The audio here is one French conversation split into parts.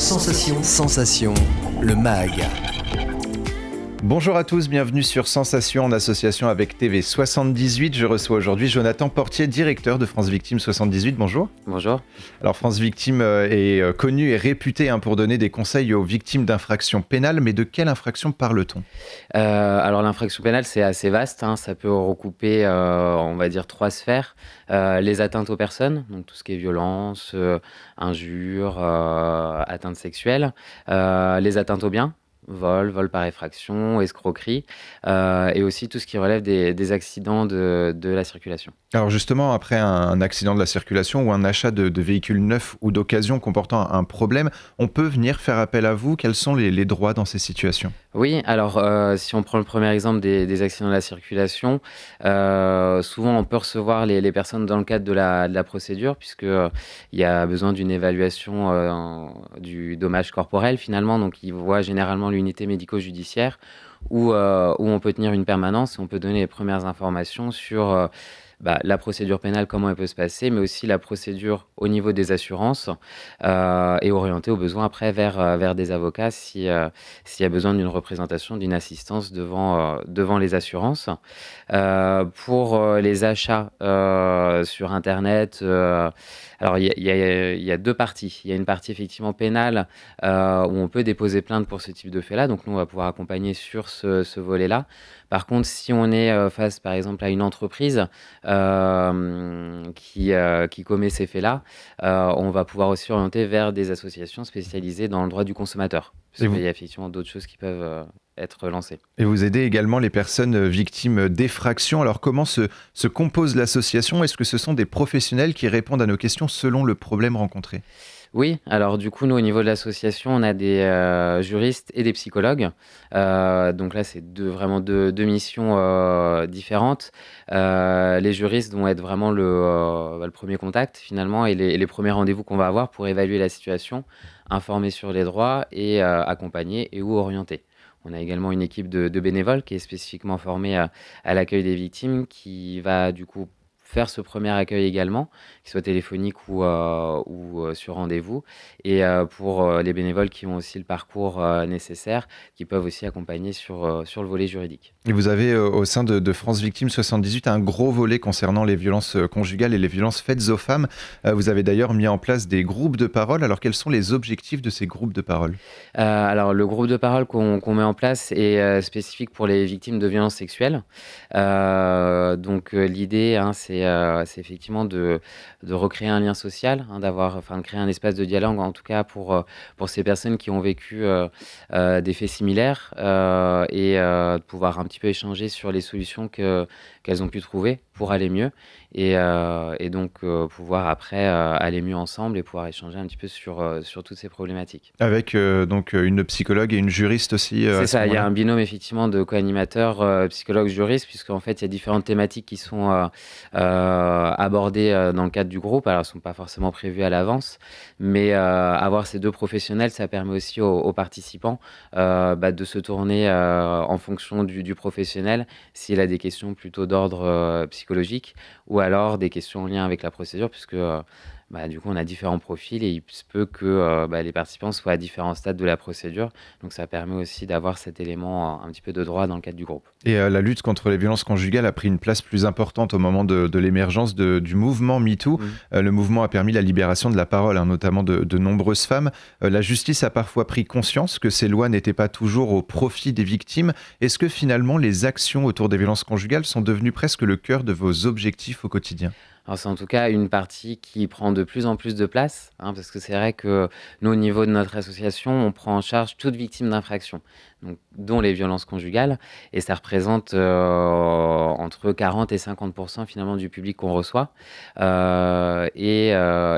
Sensation, le MAG. Bonjour à tous, bienvenue sur Sensation en association avec TV78. Je reçois aujourd'hui Jonathan Portier, directeur de France Victime 78. Bonjour. Bonjour. Alors France Victime est connu et réputé pour donner des conseils aux victimes d'infractions pénales, mais de quelle infraction parle-t-on ? Alors l'infraction pénale, c'est assez vaste, ça peut recouper, on va dire, 3 sphères. Les atteintes aux personnes, donc tout ce qui est violence, injures, atteintes sexuelles. Les atteintes aux biens. Vol par effraction, escroquerie, et aussi tout ce qui relève des accidents de la circulation. Alors justement, après un accident de la circulation ou un achat de véhicules neufs ou d'occasion comportant un problème, on peut venir faire appel à vous. Quels sont les droits dans ces situations ? Oui, alors si on prend le premier exemple des accidents de la circulation, souvent on peut recevoir les personnes dans le cadre de la procédure, puisque il y a besoin d'une évaluation du dommage corporel finalement, donc ils voient généralement l'unité médico-judiciaire où on peut tenir une permanence et on peut donner les premières informations sur la procédure pénale, comment elle peut se passer, mais aussi la procédure au niveau des assurances, et orienter au besoin après vers des avocats s'il y a besoin d'une représentation, d'une assistance devant les assurances. Pour les achats sur internet, alors il y a 2 parties. Il y a une partie effectivement pénale, où on peut déposer plainte pour ce type de fait-là, donc nous on va pouvoir accompagner sur ce volet-là. Par contre, si on est face par exemple à une entreprise qui commet ces faits-là, on va pouvoir aussi orienter vers des associations spécialisées dans le droit du consommateur, parce qu'il y a effectivement d'autres choses qui peuvent être lancées. Et vous aidez également les personnes victimes d'effractions. Alors comment se compose l'association ? Est-ce que ce sont des professionnels qui répondent à nos questions selon le problème rencontré ? Oui, alors du coup, nous, au niveau de l'association, on a des juristes et des psychologues. Donc là, c'est vraiment deux missions différentes. Les juristes vont être vraiment le premier contact, finalement, et les premiers rendez-vous qu'on va avoir pour évaluer la situation, informer sur les droits et accompagner et ou orienter. On a également une équipe de bénévoles qui est spécifiquement formée à l'accueil des victimes, qui va du coup faire ce premier accueil également, qu'il soit téléphonique ou sur rendez-vous. Et pour les bénévoles qui ont aussi le parcours nécessaire, qui peuvent aussi accompagner sur le volet juridique. Et vous avez au sein de France Victime 78 un gros volet concernant les violences conjugales et les violences faites aux femmes. Vous avez d'ailleurs mis en place des groupes de parole. Alors quels sont les objectifs de ces groupes de parole ? Alors le groupe de parole qu'on met en place est spécifique pour les victimes de violences sexuelles. Donc l'idée, c'est effectivement de recréer un lien social, de créer un espace de dialogue, en tout cas pour ces personnes qui ont vécu des faits similaires, et de pouvoir un petit peu échanger sur les solutions qu'elles ont pu trouver pour aller mieux, et donc pouvoir après aller mieux ensemble et pouvoir échanger un petit peu sur toutes ces problématiques. Avec donc une psychologue et une juriste aussi C'est ça, il y a un binôme effectivement de co-animateurs, psychologues, juristes, puisqu'en fait il y a différentes thématiques qui sont abordées dans le cadre du groupe. Alors elles ne sont pas forcément prévues à l'avance, mais avoir ces 2 professionnels, ça permet aussi aux participants de se tourner en fonction du professionnel s'il a des questions plutôt d'ordre psychologique, ou alors des questions en lien avec la procédure, puisque du coup on a différents profils et il se peut que les participants soient à différents stades de la procédure, donc ça permet aussi d'avoir cet élément un petit peu de droit dans le cadre du groupe. Et la lutte contre les violences conjugales a pris une place plus importante au moment de l'émergence du mouvement MeToo. Le mouvement a permis la libération de la parole, notamment de nombreuses femmes. La justice a parfois pris conscience que ces lois n'étaient pas toujours au profit des victimes. Est-ce que finalement les actions autour des violences conjugales sont devenues presque le cœur de vos objectifs au quotidien ? Alors c'est en tout cas une partie qui prend de plus en plus de place, parce que c'est vrai que nous, au niveau de notre association, on prend en charge toute victime d'infraction, donc, dont les violences conjugales, et ça représente entre 40 et 50% finalement du public qu'on reçoit. Et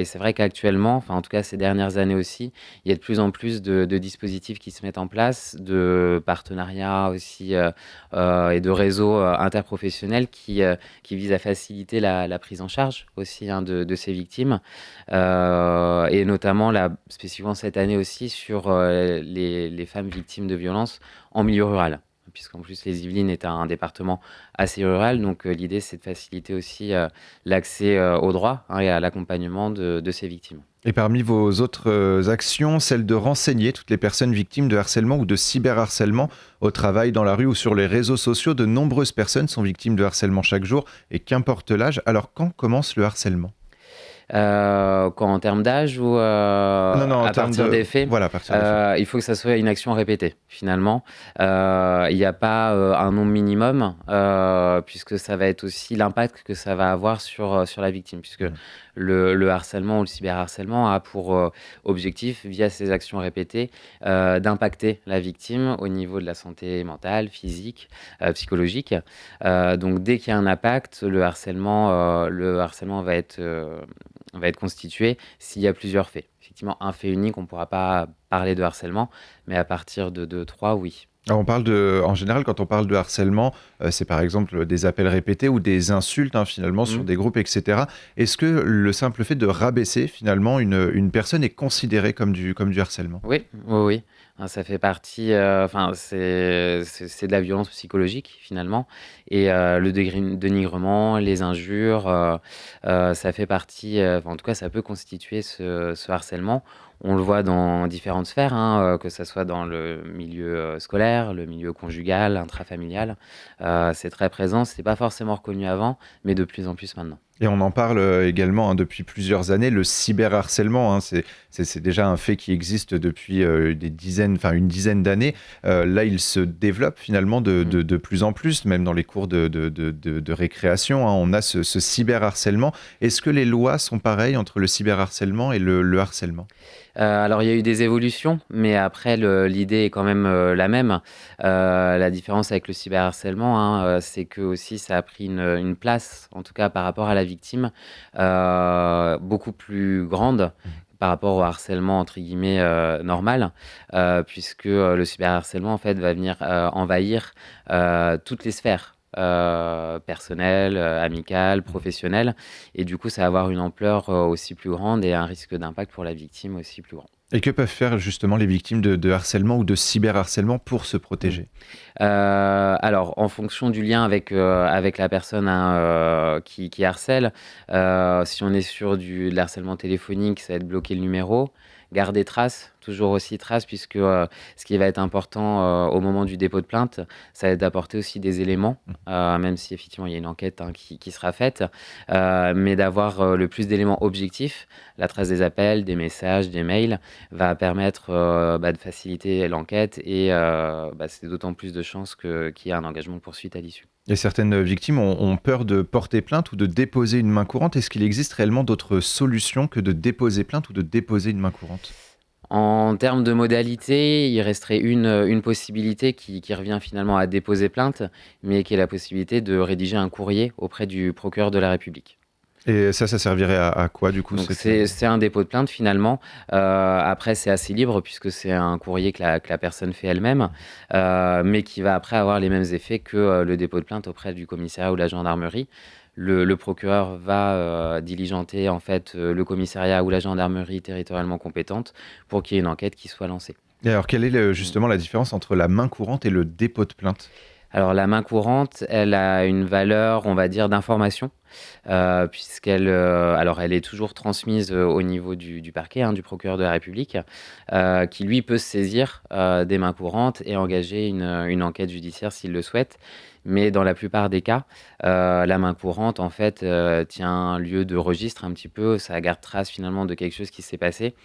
c'est vrai qu'actuellement, en tout cas ces dernières années aussi, il y a de plus en plus de dispositifs qui se mettent en place, de partenariats aussi, et de réseaux interprofessionnels qui visent à faciliter la prise en charge aussi de ces victimes, et notamment là, spécifiquement cette année aussi sur les femmes victimes de violences en milieu rural, puisqu'en plus les Yvelines est un département assez rural. Donc l'idée, c'est de faciliter aussi l'accès au droit, hein, et à l'accompagnement de ces victimes. Et parmi vos autres actions, celle de renseigner toutes les personnes victimes de harcèlement ou de cyberharcèlement au travail, dans la rue ou sur les réseaux sociaux. De nombreuses personnes sont victimes de harcèlement chaque jour, et qu'importe l'âge. Alors quand commence le harcèlement? Quoi, en termes d'âge ou Non, non, en à termes partir de... des faits? Voilà, à partir des faits. Il faut que ça soit une action répétée, finalement. Il n'y a pas, un nombre minimum, puisque ça va être aussi l'impact que ça va avoir sur la victime. Puisque Mmh. le harcèlement ou le cyberharcèlement a pour, objectif, via ces actions répétées, d'impacter la victime au niveau de la santé mentale, physique, psychologique. Donc dès qu'il y a un impact, le harcèlement va être constitué s'il y a plusieurs faits. Effectivement, un fait unique, on ne pourra pas parler de harcèlement, mais à partir de 2, 3, oui. Alors on parle en général, quand on parle de harcèlement, c'est par exemple des appels répétés ou des insultes, hein, finalement, sur Mmh. des groupes, etc. Est-ce que le simple fait de rabaisser, finalement, une personne est considéré comme du harcèlement? Oui, oui, oui. Hein, ça fait partie, enfin, c'est de la violence psychologique, finalement, et le dénigrement, les injures, ça fait partie, enfin, en tout cas, ça peut constituer ce harcèlement. On le voit dans différentes sphères, hein, que ça soit dans le milieu, scolaire, le milieu conjugal, intrafamilial. C'est très présent, c'est pas forcément reconnu avant, mais de plus en plus maintenant. Et on en parle également, hein, depuis plusieurs années, le cyberharcèlement, hein, c'est déjà un fait qui existe depuis des dizaines, enfin une dizaine d'années. Là, il se développe finalement Mmh. de plus en plus, même dans les cours de récréation, hein, on a ce cyberharcèlement. Est-ce que les lois sont pareilles entre le cyberharcèlement et le harcèlement? Alors il y a eu des évolutions, mais après l'idée est quand même, la même. La différence avec le cyberharcèlement, hein, c'est que aussi ça a pris une place, en tout cas par rapport à la victime, beaucoup plus grande par rapport au harcèlement entre guillemets, «normal», puisque, le cyberharcèlement en fait va venir, envahir, toutes les sphères, personnelles, amicales, professionnelles, et du coup ça va avoir une ampleur, aussi plus grande, et un risque d'impact pour la victime aussi plus grand. Et que peuvent faire justement les victimes de harcèlement ou de cyberharcèlement pour se Mmh. protéger? Alors en fonction du lien avec la personne, hein, qui harcèle, si on est sur de l'harcèlement téléphonique, ça va être bloquer le numéro, garder trace, toujours aussi trace, puisque, ce qui va être important, au moment du dépôt de plainte, ça va être d'apporter aussi des éléments, Mmh. même si effectivement il y a une enquête, hein, qui sera faite, mais d'avoir, le plus d'éléments objectifs. La trace des appels, des messages, des mails va permettre, de faciliter l'enquête, et c'est d'autant plus de chances qu'il y ait un engagement de poursuite à l'issue. Et certaines victimes ont peur de porter plainte ou de déposer une main courante. Est-ce qu'il existe réellement d'autres solutions que de déposer plainte ou de déposer une main courante? En termes de modalités, il resterait une possibilité qui revient finalement à déposer plainte, mais qui est la possibilité de rédiger un courrier auprès du procureur de la République. Et ça servirait à quoi du coup Donc cette, c'est un dépôt de plainte finalement. Après c'est assez libre, puisque c'est un courrier que la personne fait elle-même, mais qui va après avoir les mêmes effets que, le dépôt de plainte auprès du commissariat ou la gendarmerie. Le procureur va, diligenter en fait, le commissariat ou la gendarmerie territorialement compétente pour qu'il y ait une enquête qui soit lancée. Et alors quelle est Mmh. justement la différence entre la main courante et le dépôt de plainte? Alors la main courante, elle a une valeur, on va dire, d'information, puisqu'elle, alors elle est toujours transmise, au niveau du parquet, hein, du procureur de la République, qui lui peut se saisir, des mains courantes et engager une enquête judiciaire s'il le souhaite. Mais dans la plupart des cas, la main courante en fait, tient lieu de registre un petit peu, ça garde trace finalement de quelque chose qui s'est passé,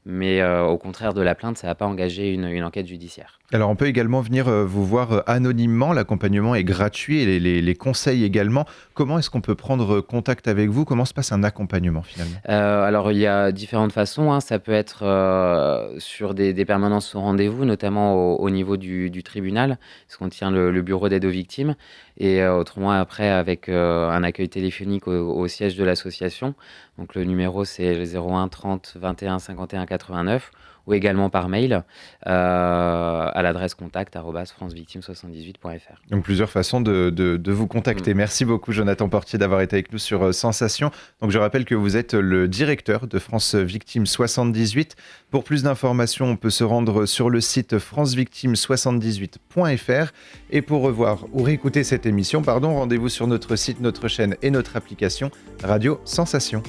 mais au contraire de la plainte, ça va pas engager une enquête judiciaire. Alors on peut également venir vous voir anonymement, l'accompagnement est gratuit et les conseils également. Comment est-ce qu'on peut prendre contact avec vous? Comment se passe un accompagnement finalement? Alors il y a différentes façons, hein. Ça peut être, sur des permanences au rendez-vous, notamment au niveau du tribunal, parce qu'on tient le bureau d'aide aux victimes, et autrement après avec, un accueil téléphonique au siège de l'association. Donc le numéro c'est le 01 30 21 51 89, ou également par mail à l'adresse contact@francevictime78.fr. Donc plusieurs façons de vous contacter. Merci beaucoup Jonathan Portier d'avoir été avec nous sur Sensation. Donc je rappelle que vous êtes le directeur de France Victime 78. Pour plus d'informations, on peut se rendre sur le site francevictime78.fr. Et pour revoir ou réécouter cette émission, rendez-vous sur notre site, notre chaîne et notre application Radio Sensation.